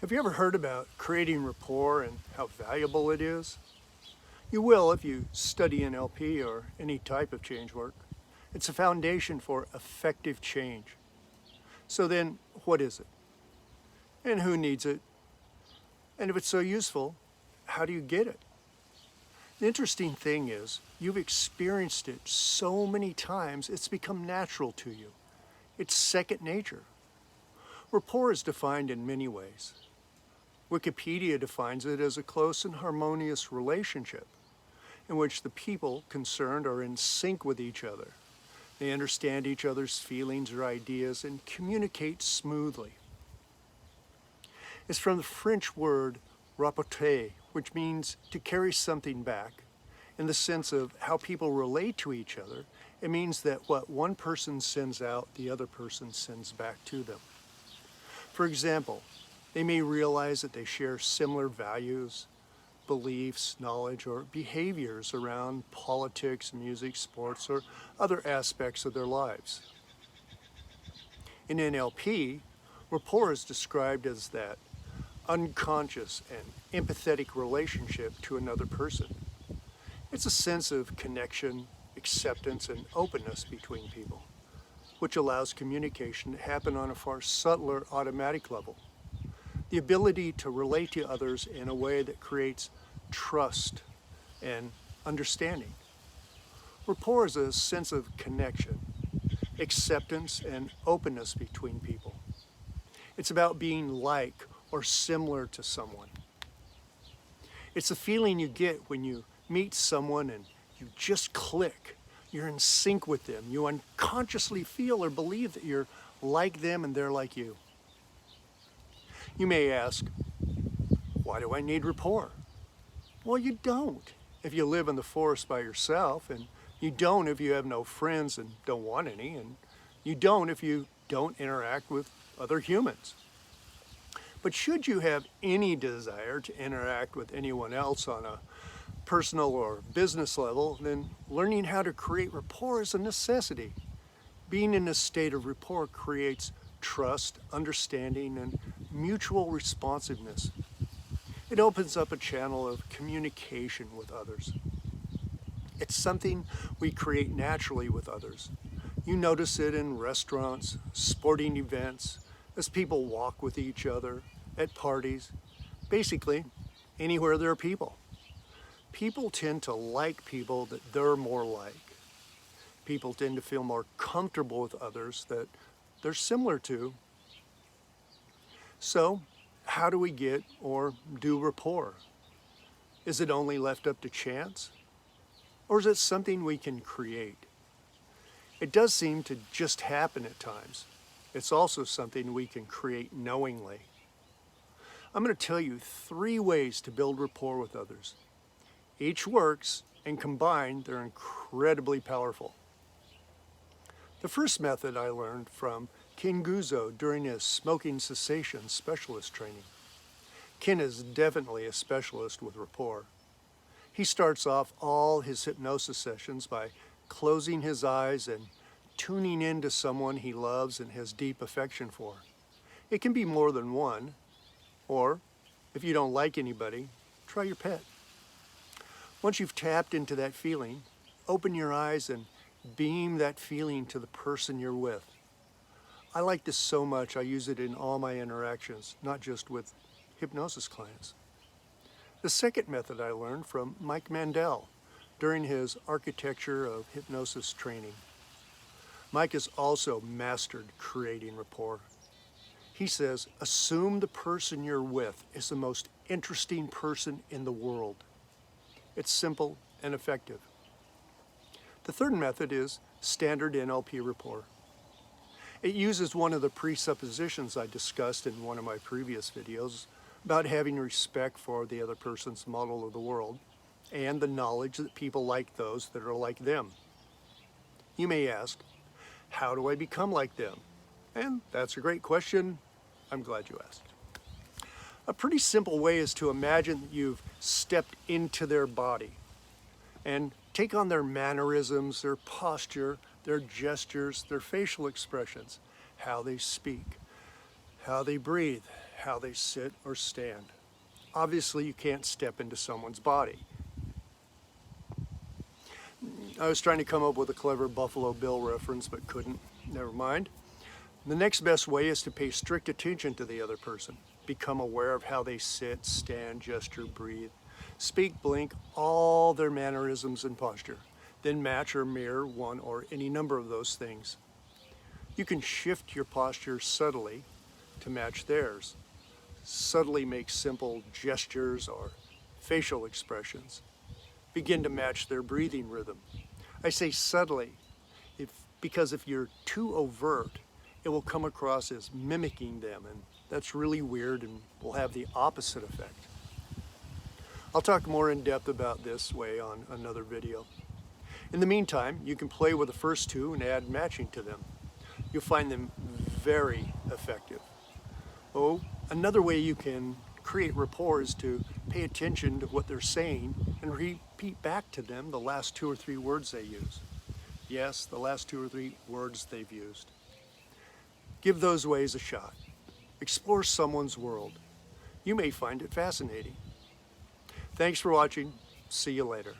Have you ever heard about creating rapport and how valuable it is? You will if you study NLP or any type of change work. It's a foundation for effective change. So then, what is it? And who needs it? And if it's so useful, how do you get it? The interesting thing is, you've experienced it so many times, it's become natural to you. It's second nature. Rapport is defined in many ways. Wikipedia defines it as a close and harmonious relationship in which the people concerned are in sync with each other. They understand each other's feelings or ideas and communicate smoothly. It's from the French word rapporter, which means to carry something back. In the sense of how people relate to each other, it means that what one person sends out, the other person sends back to them. For example, they may realize that they share similar values, beliefs, knowledge, or behaviors around politics, music, sports, or other aspects of their lives. In NLP, rapport is described as that unconscious and empathetic relationship to another person. It's a sense of connection, acceptance, and openness between people, which allows communication to happen on a far subtler automatic level. The ability to relate to others in a way that creates trust and understanding. Rapport is a sense of connection, acceptance, and openness between people. It's about being like or similar to someone. It's a feeling you get when you meet someone and you just click. You're in sync with them. You unconsciously feel or believe that you're like them and they're like you. You may ask, why do I need rapport? Well, you don't if you live in the forest by yourself, and you don't if you have no friends and don't want any, and you don't if you don't interact with other humans. But should you have any desire to interact with anyone else on a personal or business level, then learning how to create rapport is a necessity. Being in a state of rapport creates trust, understanding, and mutual responsiveness. It opens up a channel of communication with others. It's something we create naturally with others. You notice it in restaurants, sporting events, as people walk with each other, at parties, basically anywhere there are people. People tend to like people that they're more like. People tend to feel more comfortable with others that they're similar to. So, how do we get or do rapport? Is it only left up to chance? Or is it something we can create? It does seem to just happen at times. It's also something we can create knowingly. I'm going to tell you 3 ways to build rapport with others. Each works, and combined, they're incredibly powerful. The first method I learned from Ken Guzzo during his smoking cessation specialist training. Ken is definitely a specialist with rapport. He starts off all his hypnosis sessions by closing his eyes and tuning into someone he loves and has deep affection for. It can be more than one, or if you don't like anybody, try your pet. Once you've tapped into that feeling, open your eyes and beam that feeling to the person you're with. I like this so much, I use it in all my interactions, not just with hypnosis clients. The second method I learned from Mike Mandel during his architecture of hypnosis training. Mike has also mastered creating rapport. He says, assume the person you're with is the most interesting person in the world. It's simple and effective. The third method is standard NLP rapport. It uses one of the presuppositions I discussed in one of my previous videos about having respect for the other person's model of the world and the knowledge that people like those that are like them. You may ask, how do I become like them? And that's a great question. I'm glad you asked. A pretty simple way is to imagine that you've stepped into their body and take on their mannerisms, their posture, their gestures, their facial expressions, how they speak, how they breathe, how they sit or stand. Obviously, you can't step into someone's body. I was trying to come up with a clever Buffalo Bill reference, but couldn't. Never mind. The next best way is to pay strict attention to the other person. Become aware of how they sit, stand, gesture, breathe, speak, blink, all their mannerisms and posture. Then match or mirror one or any number of those things. You can shift your posture subtly to match theirs. Subtly make simple gestures or facial expressions. Begin to match their breathing rhythm. I say subtly because if you're too overt, it will come across as mimicking them, and that's really weird and will have the opposite effect. I'll talk more in depth about this way on another video. In the meantime, you can play with the first two and add matching to them. You'll find them very effective. Oh, another way you can create rapport is to pay attention to what they're saying and repeat back to them the last 2 or 3 words they use. Yes, the last 2 or 3 words they've used. Give those ways a shot. Explore someone's world. You may find it fascinating. Thanks for watching. See you later.